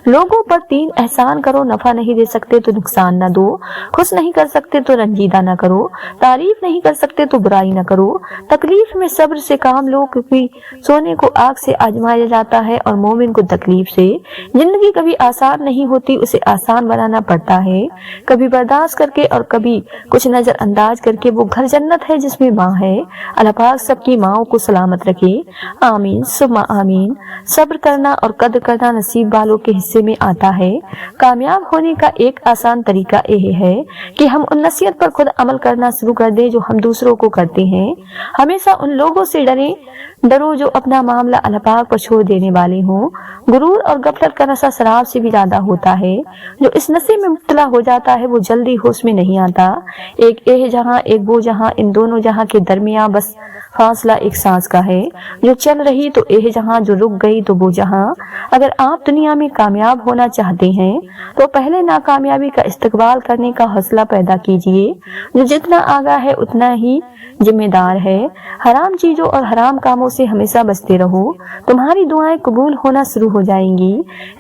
लोगों पर 3 एहसान करो: नफा नहीं दे सकते तो नुकसान न दो, खुश नहीं कर सकते तो रंजीदा न करो, तारीफ नहीं कर सकते तो बुराई न करो। तकलीफ में सब्र से काम लो, क्योंकि सोने को आग से आजमाया जाता है और मोमिन को तकलीफ से। जिंदगी कभी आसान नहीं होती, उसे आसान बनाना पड़ता है, कभी बर्दाश्त करके और कभी कुछ नजरअंदाज करके। वो घर जन्नत है जिसमें माँ है। अल्लाह पाक सबकी माओं को सलामत रखे, आमीन सुम्मा आमीन। सब्र करना और कद्र करना नसीब वालों के हिस्से में आता है। कामयाब होने का एक आसान तरीका यह है कि हम उन नसीहत पर खुद अमल करना शुरू कर दें जो हम दूसरों को करते हैं। हमेशा उन लोगों से डरो जो अपना मामला अल्लाह पाक पर छोड़ देने वाले हों। गुरूर और गफलत का नशा शराब से भी ज्यादा होता है। जो इस नशे में मुब्तला हो जाता है वो जल्दी होश में नहीं आता। एक यह जहां एक वो जहां, इन दोनों जहां के दरमियान बस फासला एक सांस का है। जो चल रही तो यह जहां, जो रुक गई तो वो जहां। अगर आप दुनिया में कामयाब होना चाहते हैं तो पहले नाकामयाबी का इस्तकबाल करने का हौसला पैदा कीजिए। जो जितना आगा है उतना ही जिम्मेदार है। हराम चीजों और हराम कामों से हमेशा बचते रहो, तुम्हारी दुआएं कबूल होना शुरू हो जाएंगी।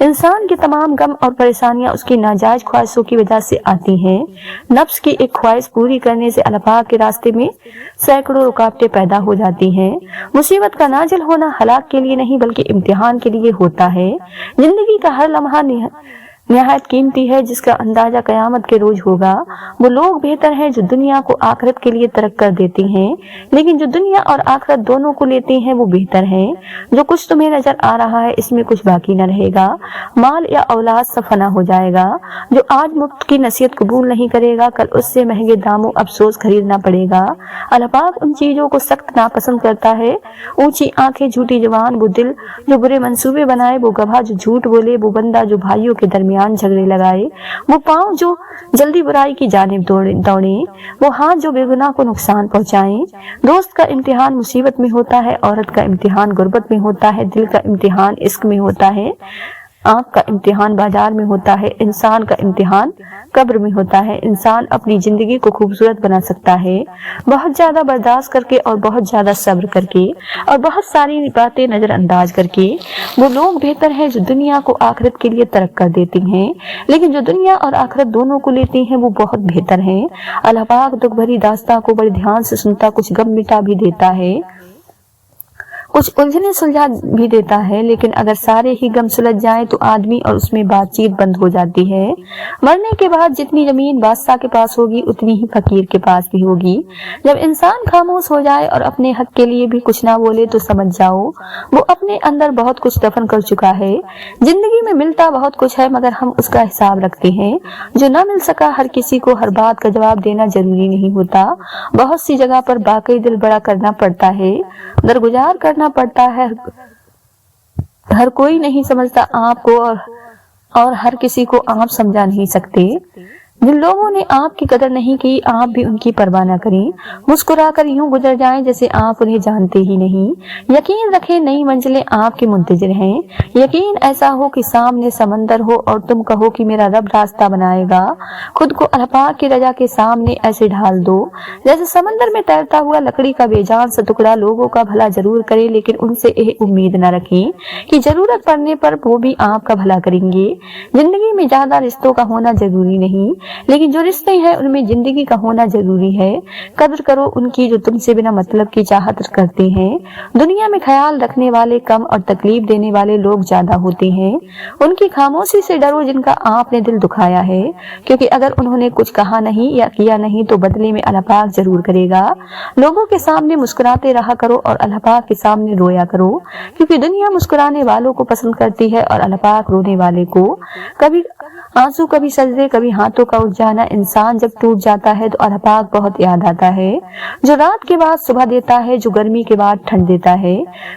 इंसान के तमाम गम और परेशानियां उसकी नाजायज ख्वाहिशों की वजह से आती हैं। नफ्स की एक ख्वाहिश पूरी करने से अल्लाह पाक के रास्ते में सैकड़ों रुकावटें पैदा हो जाती हैं। मुसीबत का नाजिल होना हलाक के लिए नहीं बल्कि इम्तिहान के लिए होता है। जिंदगी का हर लम्हा निहायत कीमती है, जिसका अंदाजा कयामत के रोज होगा। वो लोग बेहतर हैं जो दुनिया को आखिरत के लिए तर्क कर देती हैं, लेकिन जो दुनिया और आखिरत दोनों को लेते हैं वो बेहतर हैं। जो कुछ तुम्हें नजर आ रहा है इसमें कुछ बाकी न रहेगा, माल या औलाद सब फना हो जाएगा। जो आज मुफ्त की नसीहत कबूल नहीं करेगा, कल उससे महंगे दामों अफसोस खरीदना पड़ेगा। अल्लाह पाक उन चीजों को सख्त नापसंद करता है। ऊंची आंखें, झूठी जुबान, वो दिल जो बुरे मंसूबे बनाए, वो गवाह जो झूठ बोले, वो बंदा जो भाइयों के दरमियान झगड़े लगाए, वो पांव जो जल्दी बुराई की जानिब दौड़े, वो हाथ जो बेगुनाह को नुकसान पहुंचाए। दोस्त का इम्तिहान मुसीबत में होता है, औरत का इम्तिहान गुर्बत में होता है, दिल का इम्तिहान इश्क में होता है, आंख का इम्तिहान बाजार में होता है, इंसान का इम्तिहान कब्र में होता है। इंसान अपनी जिंदगी को खूबसूरत बना सकता है बहुत ज्यादा बर्दाश्त करके और बहुत ज्यादा सब्र करके और बहुत सारी बातें नजरअंदाज करके। वो लोग बेहतर हैं जो दुनिया को आखिरत के लिए तर्क कर देती हैं, लेकिन जो दुनिया और आखिरत दोनों को लेती हैं वो बहुत बेहतर हैं। अल्लाह पाक दुख भरी दास्तां को बड़े ध्यान से सुनता, कुछ गम मिटा भी देता है, कुछ उलझने सुलझा भी देता है, लेकिन अगर सारे ही गम सुलझ जाए तो आदमी और उसमें बातचीत बंद हो जाती है। मरने के बाद जितनी जमीन बादशाह के पास होगी उतनी ही फकीर के पास भी होगी। जब इंसान खामोश हो जाए और अपने हक के लिए भी कुछ ना बोले तो समझ जाओ वो अपने अंदर बहुत कुछ दफन कर चुका है। जिंदगी में मिलता बहुत कुछ है, मगर हम उसका हिसाब रखते हैं। जो ना मिल सका, हर किसी को हर बात का जवाब देना जरूरी नहीं होता। बहुत सी जगह पर बाकी दिल बड़ा करना पड़ता है, दरगुजार करना पड़ता है। हर कोई नहीं समझता आपको और हर किसी को आप समझा नहीं सकते। जिन लोगों ने आपकी कदर नहीं की, आप भी उनकी परवाह न करें। मुस्कुराकर यूं गुजर जाएं जैसे आप उन्हें जानते ही नहीं। यकीन रखें नई मंजिलें आपके मुंतजिर हैं। यकीन ऐसा हो कि सामने समंदर हो और तुम कहो कि मेरा रब रास्ता बनाएगा। खुद को अल्लाह पाक की रजा के सामने ऐसे ढाल दो जैसे समंदर में तैरता हुआ लकड़ी का बेजान सा टुकड़ा। लोगों का भला जरूर करे, लेकिन उनसे यह उम्मीद न रखें कि जरूरत पड़ने पर वो भी आपका भला करेंगे। जिंदगी में ज्यादा रिश्तों का होना जरूरी नहीं, लेकिन जो रिश्ते हैं उनमें जिंदगी का होना जरूरी है। कदर करो उनकी जो तुमसे बिना मतलब की चाहत करते हैं। दुनिया में ख्याल रखने वाले कम और तकलीफ देने वाले लोग ज्यादा होते हैं। उनकी खामोशी से डरो जिनका आपने दिल दुखाया है, क्योंकि अगर उन्होंने कुछ कहा नहीं या किया नहीं तो बदले में अल्लाह पाक जरूर करेगा। लोगों के सामने मुस्कुराते रहा करो और अल्लाह पाक के सामने रोया करो, क्योंकि दुनिया मुस्कुराने वालों को पसंद करती है और अल्लाह पाक रोने वाले को। कभी आंसू, कभी सजदे, कभी हाथों का उठ जाना। इंसान जब टूट जाता है तो अल्लाह पाक बहुत याद आता है, जो रात के बाद सुबह देता है, जो गर्मी के बाद ठंड देता है।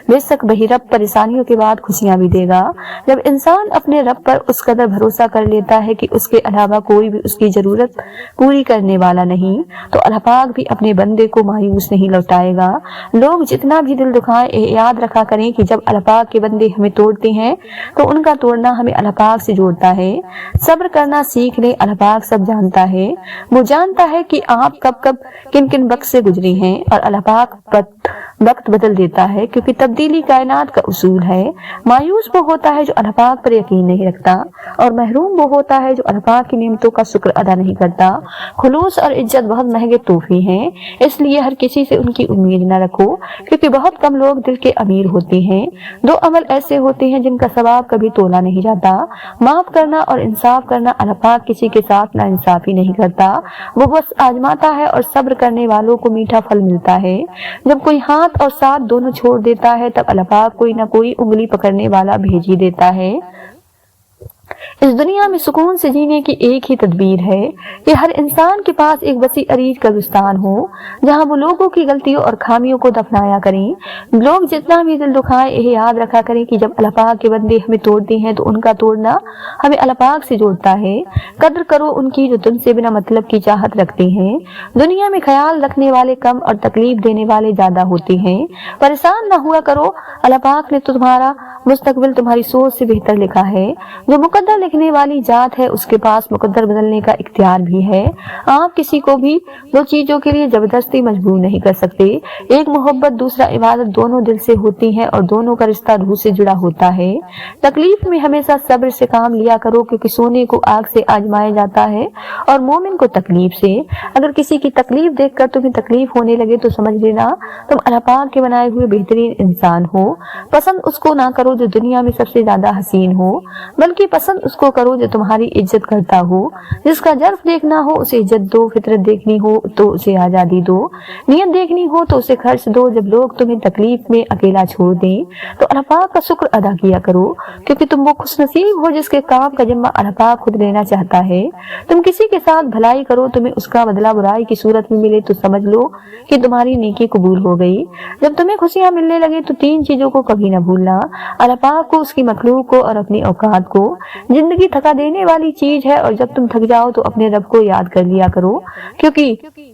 बेशक वही रब परेशानियों के बाद खुशियां भी देगा। जब इंसान अपने रब पर उस कदर भरोसा कर लेता है कि उसके अलावा कोई भी उसकी जरूरत पूरी करने वाला नहीं, तो अल्लाह पाक भी अपने बंदे को मायूस नहीं लौटाएगा। लोग जितना भी दिल दुखाएं, याद रखा करें कि जब अल्लाह पाक के बंदे हमें तोड़ते हैं तो उनका तोड़ना हमें अल्लाह पाक से जोड़ता है। सब्र करना सीख ले, अल्लाह पाक सब जानता है। वो जानता है कि आप कब कब किन किन वक्त से गुजरी हैं और अल्लाह पाक वक्त बदल देता है, क्योंकि तब्दीली कायनात का उसूल है। मायूस वो होता है जो अल्लाह पाक पर यकीन नहीं रखता, और महरूम वो होता है जो अल्लाह पाक की नेमतों का शुक्र अदा नहीं करता। खुलूस और इज्जत बहुत महंगे तोहफे हैं, इसलिए हर किसी से उनकी उम्मीद न रखो, क्योंकि बहुत कम लोग दिल के अमीर होते हैं। दो अमल ऐसे होते हैं जिनका सवाब कभी तोला नहीं जाता, माफ करना और इंसाफ करना। अल्लाह पाक किसी के साथ ना इंसाफी नहीं करता, वो बस आजमाता है और सब्र करने वालों को मीठा फल मिलता है। जब कोई हाथ और साथ दोनों छोड़ देता है तब अल्लाह पाक कोई ना कोई उंगली पकड़ने वाला भेज ही देता है। इस दुनिया में सुकून से जीने की एक ही तदबीर है कि हर इंसान के पास एक वसी अरीज कब्रिस्तान हो, जहां वो लोगों की गलतियों और खामियों को दफनाया करें। लोग जितना भी दिल दुखाएं, यह याद रखा करें कि जब अल्लाह पाक के बंदे हमें तोड़ते हैं तो उनका तोड़ना हमें अल्लाह पाक से जोड़ता है। कद्र करो उनकी जो तुमसे बिना मतलब की चाहत रखते हैं। दुनिया में ख्याल रखने वाले कम और तकलीफ देने वाले ज्यादा होते हैं। परेशान न हुआ करो, अल्लाह पाक ने तुम्हारा मुस्तकबिल तुम्हारी सोच से बेहतर लिखा है। जो मुकद्दर लिखने वाली जात है उसके पास मुकद्दर बदलने का इख्तियार भी है। आप किसी को भी दो चीजों के लिए जबरदस्ती मजबूर नहीं कर सकते। एक मोहब्बत, दूसरा इबादत, दोनों दिल से होती हैं और दोनों का रिश्ता रूह से जुड़ा होता है। तकलीफ में हमेशा सब्र से काम लिया करो, क्योंकि सोने को आग से आजमाया जाता है और मोमिन को तकलीफ से। अगर किसी की तकलीफ देखकर तुम्हें तकलीफ होने लगे तो समझ लेना तुम अल्लाह पाक के बनाए हुए बेहतरीन इंसान हो। पसंद उसको ना करो जो दुनिया में सबसे ज्यादा हसीन हो, बल्कि पसंद उसको करो जो तुम्हारी इज्जत करता हो। जिसका जर्फ देखना हो उसे इज्जत दो, फितरत देखनी हो तो उसे आजादी दो, नियत देखनी हो तो उसे खर्च दो। जब लोग तुम्हें तकलीफ में अकेला छोड़ दें तो अल्लाह पाक का शुक्र अदा किया करो, क्योंकि तुम वो खुशनसीब हो जिसके काम का जिम्मा अल्लाह पाक खुद लेना चाहता है। तुम किसी के साथ भलाई करो, तुम्हें उसका बदला बुराई की सूरत में मिले तो समझ लो कि तुम्हारी नेकी कबूल हो गई। जब तुम्हें खुशियां मिलने लगे तो 3 चीजों को कभी न भूलना, अल्लाह पाक को, उसकी मखलूक को और अपनी औकात को। जिंदगी थका देने वाली चीज है और जब तुम थक जाओ तो अपने रब को याद कर लिया करो, क्योंकि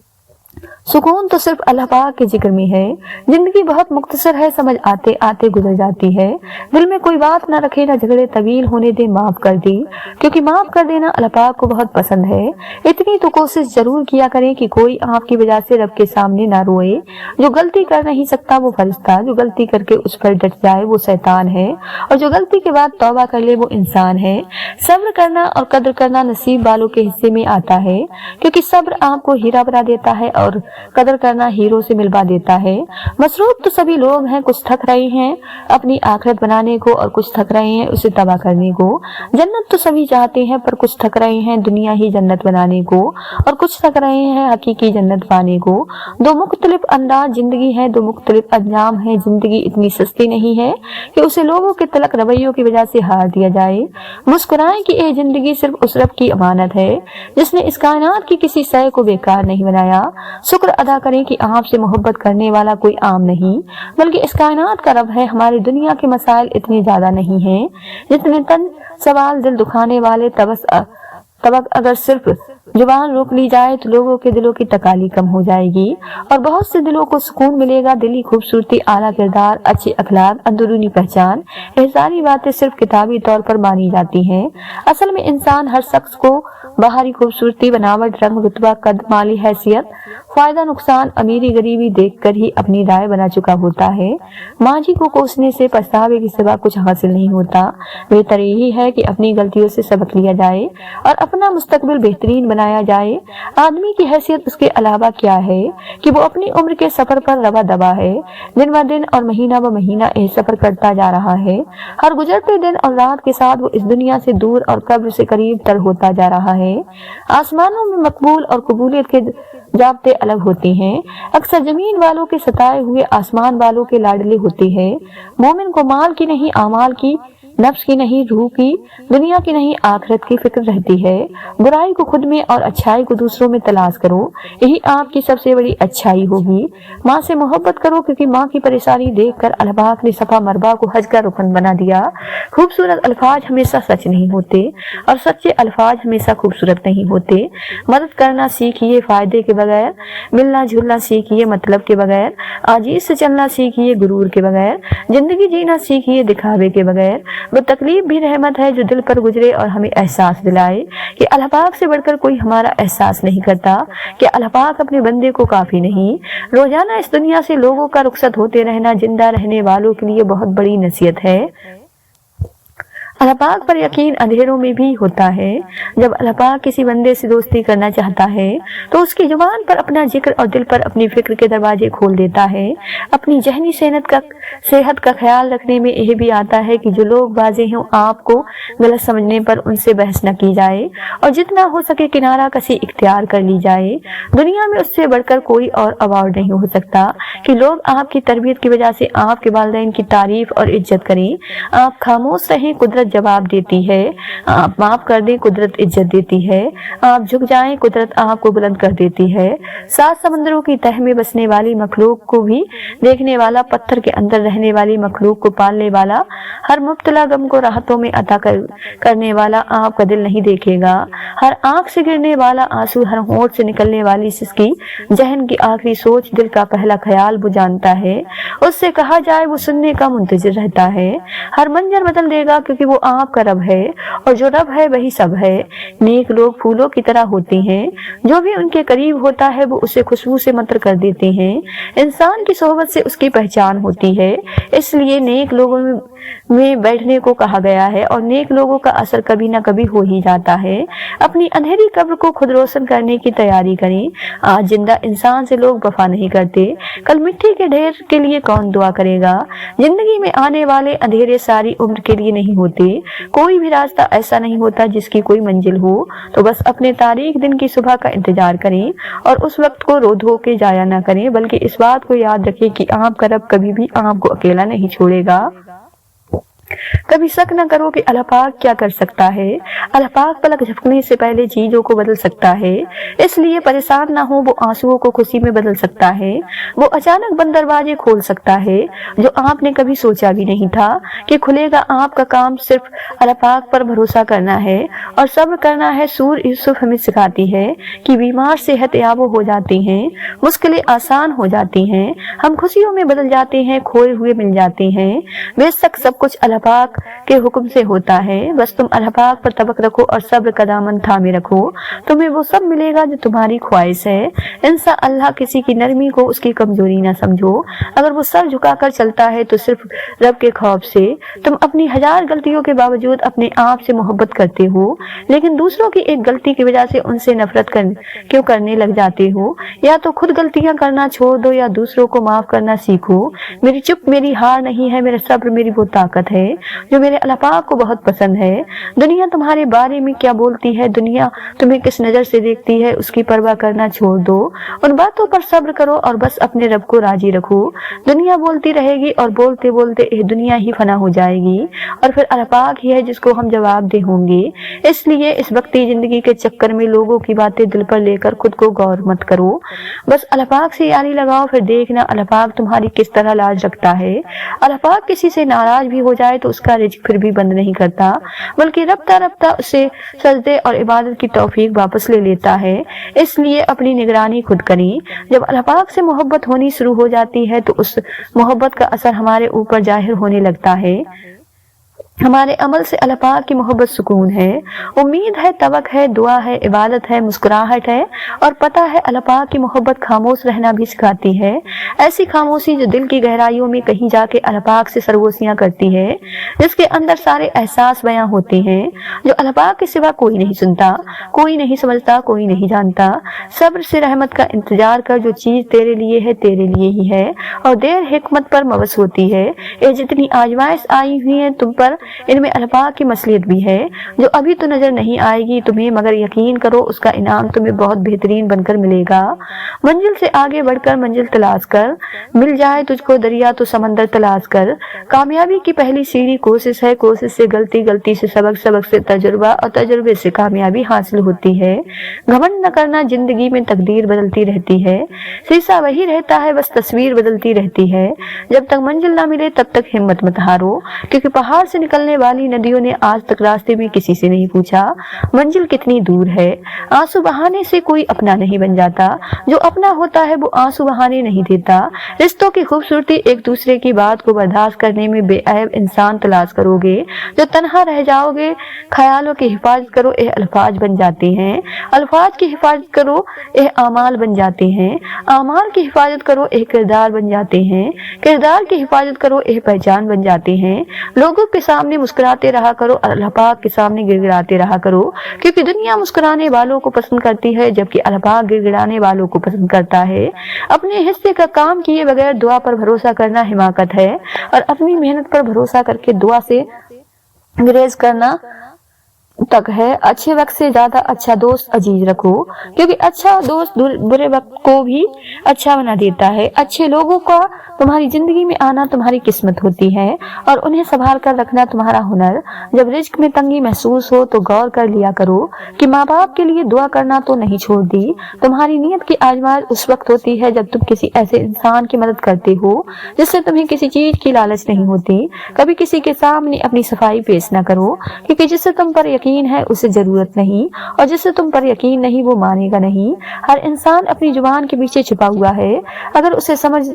सुकून तो सिर्फ अल्लाह पाक के जिक्र में है। जिंदगी बहुत मुख्तसर है, समझ आते आते गुजर जाती है। दिल में कोई बात ना रखे, ना झगड़े तवील होने दे, माफ कर दी, क्योंकि माफ कर देना अल्लाह पाक को बहुत पसंद है। इतनी तो कोशिश जरूर किया करें कि कोई आपकी वजह से रब के सामने ना रोए। जो गलती कर नहीं सकता वो फरिश्ता, जो गलती करके उस पर डट जाए वो शैतान है, और जो गलती के बाद तौबा कर ले वो इंसान है। सब्र करना और कद्र करना नसीब वालों के हिस्से में आता है, क्योंकि सब्र आपको हीरा बना देता है और कदर करना हीरो से मिलवा देता है। मसरूफ तो सभी लोग हैं, कुछ थक रहे हैं अपनी आखिरत बनाने को और कुछ थक रहे हैं उसे तबाह करने को। जन्नत तो सभी चाहते हैं पर कुछ थक रहे हैं दुनिया ही जन्नत बनाने को, और कुछ थक रहे हैं हकीकी जन्नत पाने को। दो मुख्तलिफ अंदाज जिंदगी है, दो मुख्तलिफ अंजाम है। जिंदगी इतनी सस्ती नहीं है कि उसे लोगों के तलक रवैयों की वजह से हार दिया जाए। मुस्कुराएं कि ये जिंदगी सिर्फ उस रब की अमानत है जिसने इस कायनात की किसी शय को बेकार नहीं बनाया। शुक्र अदा करें कि आपसे मोहब्बत करने वाला कोई आम नहीं बल्कि इस कायनात का रब है। हमारी दुनिया के मसाइल इतने ज्यादा नहीं हैं जितने तन सवाल दिल दुखाने वाले। तबक अगर सिर्फ जुबान रोक ली जाए तो लोगों के दिलों की तकाली कम हो जाएगी और बहुत से दिलों को सुकून मिलेगा। दिली खूबसूरती, आला किरदार, अच्छे अखलाक, अंदरूनी पहचान, ये सारी बातें सिर्फ किताबी तौर पर मानी जाती हैं। असल में इंसान हर शख्स को बाहरी खूबसूरती, बनावट, रंग, रुतबा, कद, माली हैसियत, फायदा नुकसान, अमीरी गरीबी देखकर ही अपनी राय बना चुका होता है। माजी को कोसने से पछतावे के सिवा कुछ हासिल नहीं होता। बेहतर यही है कि अपनी गलतियों से सबक लिया जाए और अपना मुस्तकबिल बेहतरीन बनाया जाए। आदमी की हैसियत उसके अलावा क्या है कि वो अपनी उम्र के सफर पर रवा दबा है। दिन ब दिन और महीना ब महीना यह सफर करता जा रहा है। हर गुजरते दिन और रात के साथ वो इस दुनिया से दूर और कब्र से करीब तर होता जा रहा है। आसमानों में मकबूल और कबूलियत के जाब्ते अलग होते हैं। अक्सर जमीन वालों के सताए हुए आसमान वालों के लाडले होते हैं। मोमिन को माल की नहीं, आमाल की, नफ्स की नहीं, रूह की, दुनिया की नहीं, आखिरत की फिक्र रहती है। बुराई को खुद में और अच्छाई को दूसरों में तलाश करो, यही आपकी सबसे बड़ी अच्छाई होगी। माँ से मोहब्बत करो क्योंकि माँ की परेशानी देखकर अल्लाह पाक ने सफा मरवा को हज का रुकन बना दिया। खूबसूरत अल्फाज हमेशा सच नहीं होते और सच्चे अल्फाज हमेशा खूबसूरत नहीं होते। मदद करना सीखिए फायदे के बगैर, मिलना जुलना सीखिए मतलब के बगैर, आजीज से चलना सीखिए गुरूर के बगैर, जिंदगी जीना सीखिए दिखावे के बगैर। वो तकलीफ भी रहमत है जो दिल पर गुजरे और हमें एहसास दिलाए कि अल्लाह पाक से बढ़कर कोई हमारा एहसास नहीं करता, कि अल्लाह पाक अपने बंदे को काफी नहीं। रोजाना इस दुनिया से लोगों का रुखसत होते रहना जिंदा रहने वालों के लिए बहुत बड़ी नसीहत है। अल्लाह पाक पर यकीन अंधेरों में भी होता है। जब अल्लाह पाक किसी बंदे से दोस्ती करना चाहता है तो उसकी जुबान पर अपना जिक्र और दिल पर अपनी फिक्र के दरवाजे खोल देता है। अपनी जहनी सेहत का ख्याल रखने में यह भी आता है कि जो लोग बाजे हों आपको गलत समझने पर उनसे बहस न की जाए और जितना हो सके किनारा कसी इख्तियार कर ली जाए। दुनिया में उससे बढ़कर कोई और अवार्ड नहीं हो सकता कि लोग आपकी तरबियत की वजह से आपके वालिदैन की तारीफ और इज्जत करें। आप खामोश रहें, कुदरत जवाब देती है। आप माफ कर दें, कुदरत इज्जत देती है। आप झुक जाएं, कुदरत आपको बुलंद कर देती है। 7 समंदरों की तह में बसने वाली मखलूक को भी देखने वाला, पत्थर के अंदर रहने वाली मखलूक को पालने वाला, हर मुब्तला गम को राहतों में अता करने वाला आपका दिल नहीं देखेगा। हर आंख से गिरने वाला आंसू, हर होंठ से निकलने वाली सिसकी, जहन की आखिरी सोच, दिल का पहला ख्याल वो जानता है। उससे कहा जाए वो सुनने का मुंतजिर रहता है। हर मंजर बदल देगा क्योंकि वो आपका रब है और जो रब है वही सब है। नेक लोग फूलों की तरह होते हैं, जो भी उनके करीब होता है वो उसे खुशबू से मतर कर देते हैं। इंसान की सोहबत से उसकी पहचान होती है, इसलिए नेक लोगों में में बैठने को कहा गया है और नेक लोगों का असर कभी ना कभी हो ही जाता है। अपनी अंधेरी कब्र को खुद रोशन करने की तैयारी करें। आज जिंदा इंसान से लोग वफा नहीं करते, कल मिट्टी के ढेर के लिए कौन दुआ करेगा। जिंदगी में आने वाले अंधेरे सारी उम्र के लिए नहीं होते, कोई भी रास्ता ऐसा नहीं होता जिसकी कोई मंजिल हो। तो बस अपने तारीख दिन की सुबह का इंतजार करें और उस वक्त को रो धो के जाया ना करें, बल्कि इस बात को याद रखें कि आपका रब कभी भी आपको अकेला नहीं छोड़ेगा। कभी शक न करो कि अल्लाह पाक क्या कर सकता है। अल्लाह पाक पलक झपकने से पहले चीजों को बदल सकता है, इसलिए परेशान ना हो। वो आंसुओं को खुशी में बदल सकता है, वो अचानक बंद दरवाजे खोल सकता है जो आपने कभी सोचा भी नहीं था कि खुलेगा। आपका काम सिर्फ अल्लाह पाक पर भरोसा करना है और सब्र करना है। सूर यूसुफ हमें सिखाती है कि बीमार सेहत याब हो जाती हैं, मुश्किलें आसान हो जाती हैं, हम खुशियों में बदल जाते हैं, खोए हुए मिल जाते हैं। बेशक सब कुछ अल्लाह पाक के हुक्म से होता है, बस तुम अल्लाह पाक पर तवक्कुल रखो और सब्र का दामन थामे रखो, तुम्हें वो सब मिलेगा जो तुम्हारी ख्वाहिश है। इंशाअल्लाह किसी की नरमी को उसकी कमजोरी ना समझो। अगर वो सर झुकाकर चलता है तो सिर्फ रब के खौफ से। तुम अपनी हजार गलतियों के बावजूद अपने आप से मोहब्बत करते हो, लेकिन दूसरों की एक गलती की वजह से उनसे नफरत क्यों करने लग जाते हो। या तो खुद गलतियां करना छोड़ दो या दूसरों को माफ करना सीखो। मेरी चुप मेरी हार नहीं है, मेरा सब्र मेरी वो ताकत है जो मेरे अल्लाह पाक को बहुत पसंद है। दुनिया तुम्हारे बारे में क्या बोलती है, दुनिया तुम्हें किस नजर से देखती है, उसकी परवाह करना छोड़ दो। उन बातों पर सब्र करो और बस अपने रब को राजी रखो। दुनिया बोलती रहेगी और बोलते बोलते ये दुनिया ही फना हो जाएगी और फिर अल्लाह पाक ही है जिसको हम जवाबदेह होंगे। इसलिए इस वक्ती जिंदगी के चक्कर में लोगों की बातें दिल पर लेकर खुद को गौर मत करो। बस अल्लाह पाक से यारी लगाओ, फिर देखना अल्लाह पाक तुम्हारी किस तरह लाज रखता है। अल्लाह पाक किसी से नाराज भी हो जाए तो उसका रिज़्क फिर भी बंद नहीं करता, बल्कि रफ्ता रफ्ता उसे सजदे और इबादत की तौफीक वापस ले लेता है। इसलिए अपनी निगरानी खुद करें। जब अल्लाह पाक से मोहब्बत होनी शुरू हो जाती है तो उस मोहब्बत का असर हमारे ऊपर जाहिर होने लगता है। हमारे अमल से अल्लाह पाक की मोहब्बत सुकून है, उम्मीद है, तवक है, दुआ है, इबादत है, मुस्कुराहट है और पता है अल्लाह पाक की मोहब्बत खामोश रहना भी सिखाती है। ऐसी खामोशी जो दिल की गहराइयों में कहीं जाके अल्लाह पाक से सरगोशियां करती है, जिसके अंदर सारे एहसास बयां होते हैं जो अल्लाह पाक के सिवा कोई नहीं सुनता, कोई नहीं समझता, कोई नहीं जानता। सब्र से रहमत का इंतजार कर, जो चीज तेरे लिए है तेरे लिए ही है और देर हिकमत पर मबस होती है। ये जितनी आजमाइश आई हुई है तुम पर, इनमें अल्लाह पाक की मसलियत भी है जो अभी तो नजर नहीं आएगी तुम्हें, मगर यकीन करो उसका इनाम तुम्हें बहुत बेहतरीन बनकर मिलेगा। मंजिल से आगे बढ़कर मंजिल तलाश कर, मिल जाए तुझको दरिया तो समंदर तलाश कर। कामयाबी की पहली सीढ़ी कोशिश है, कोशिश से गलती, गलती से सबक, सबक से तजुर्बा और तजुर्बे से कामयाबी हासिल होती है। घमंड न करना, जिंदगी में तकदीर बदलती रहती है, शीशा वही रहता है, बस तस्वीर बदलती रहती है। जब तक मंजिल ना मिले तब तक हिम्मत मत हारो, क्योंकि पहाड़ से निकलने वाली नदियों ने आज तक रास्ते में किसी से नहीं पूछा मंजिल कितनी दूर है। आंसू बहाने से कोई अपना नहीं बन जाता, जो अपना होता है वो आंसू बहाने नहीं देता। रिश्तों की खूबसूरती एक दूसरे की बात को बर्दाश्त करने में बेअब इंसान तलाश करोगे। जो तन्हा रह जाओगे, ख्यालों की हिफाजत करो, यह अल्फाज बन जाते हैं। अल्फाज की हिफाजत करो, यह आमाल बन जाते हैं। आमाल की हिफाजत करो, यह किरदार बन जाते हैं। किरदार की हिफाजत करो, यह पहचान बन जाते हैं। लोगों के सामने मुस्कुराते रहा करो, अल्लाह पाक के सामने गिड़गिड़ाते रहा करो, क्योंकि दुनिया मुस्कुराने वालों को पसंद करती है जबकि अल्लाह पाक गिड़गिड़ाने वालों को पसंद करता है। अपने हिस्से का काम किए बगैर दुआ पर भरोसा करना हिमाकत है और अपनी मेहनत पर भरोसा करके दुआ से गुरेज करना तक है। अच्छे वक्त से ज्यादा अच्छा दोस्त अजीज रखो, क्योंकि अच्छा दोस्त बुरे वक्त को भी अच्छा बना देता है। अच्छे लोगों का तुम्हारी जिंदगी में आना तुम्हारी किस्मत होती है और उन्हें संभाल कर रखना तुम्हारा हुनर। जब रिज्क में तंगी महसूस हो तो गौर कर लिया करो कि माँ बाप के लिए दुआ करना तो नहीं छोड़ दी। तुम्हारी नीयत की आजमाइश उस वक्त होती है जब तुम किसी ऐसे इंसान की मदद करते हो जिससे तुम्हें किसी चीज की लालच नहीं होती। कभी किसी के सामने अपनी सफाई पेश न करो, क्योंकि जिससे तुम पर यकीन है उसे जरूरत नहीं और जिससे तुम पर यकीन नहीं वो मानेगा नहीं। हर इंसान अपनी जुबान के पीछे छुपा हुआ है, अगर उसे समझ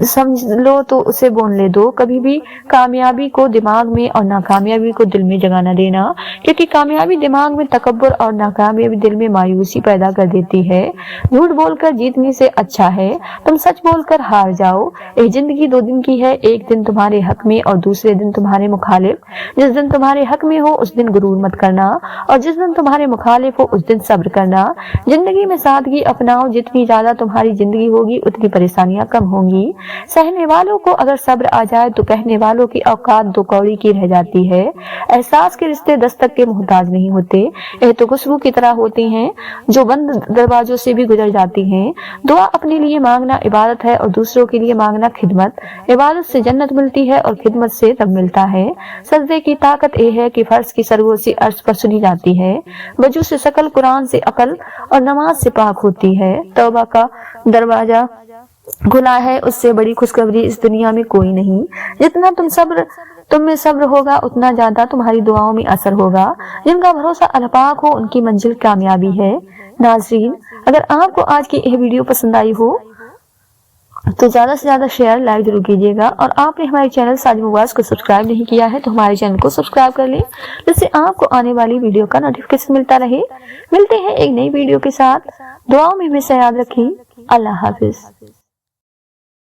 समझ लो तो उसे बोलने दो। कभी भी कामयाबी को दिमाग में और नाकामयाबी को दिल में जगह न देना, क्योंकि कामयाबी दिमाग में तकब्बुर और नाकामयाबी दिल में मायूसी पैदा कर देती है। झूठ बोलकर जीतने से अच्छा है तुम सच बोलकर हार जाओ। ये जिंदगी 2 दिन की है, एक दिन तुम्हारे हक में और दूसरे दिन तुम्हारे मुखालिफ। जिस दिन तुम्हारे हक में हो उस दिन गुरूर मत करना, और जिस दिन तुम्हारे मुखालिफ हो उस दिन सब्र करना। जिंदगी में सादगी अपनाओ, जितनी ज्यादा तुम्हारी जिंदगी होगी उतनी परेशानियां कम होंगी। सहने वालों को अगर सब्र आ जाए तो कहने वालों की औकात 2 कौड़ी की रह जाती है। एहसास के रिश्ते दस्तक के मोहताज नहीं होते, यह तो खुशबू की तरह होती हैं जो बंद दरवाजों से भी गुजर जाती हैं। दुआ अपने लिए मांगना इबादत है और दूसरों के लिए मांगना खिदमत। इबादत से जन्नत मिलती है और खिदमत से रब मिलता है। सजदे की ताकत यह है कि फर्ज की सरगों से अर्श पर सुनी जाती है। वजू से शकल, कुरान से अकल और नमाज से पाक होती है। तौबा का दरवाजा खुला है, उससे बड़ी खुशखबरी इस दुनिया में कोई नहीं। जितना तुम में सब्र होगा उतना ज्यादा तुम्हारी दुआओं में असर होगा। जिनका भरोसा अल्लाह पाक हो उनकी मंजिल कामयाबी है। नाज़रीन, अगर आपको आज की यह वीडियो पसंद आई हो तो ज्यादा से ज्यादा शेयर लाइक जरूर कीजिएगा, और आपने हमारे चैनल साजिद मुबाज़ को सब्सक्राइब नहीं किया है तो हमारे चैनल को सब्सक्राइब कर लें, जिससे आपको आने वाली वीडियो का नोटिफिकेशन मिलता रहे। मिलते हैं एक नई वीडियो के साथ। दुआओं में हमेशा याद रखें। अल्लाह हाफिज।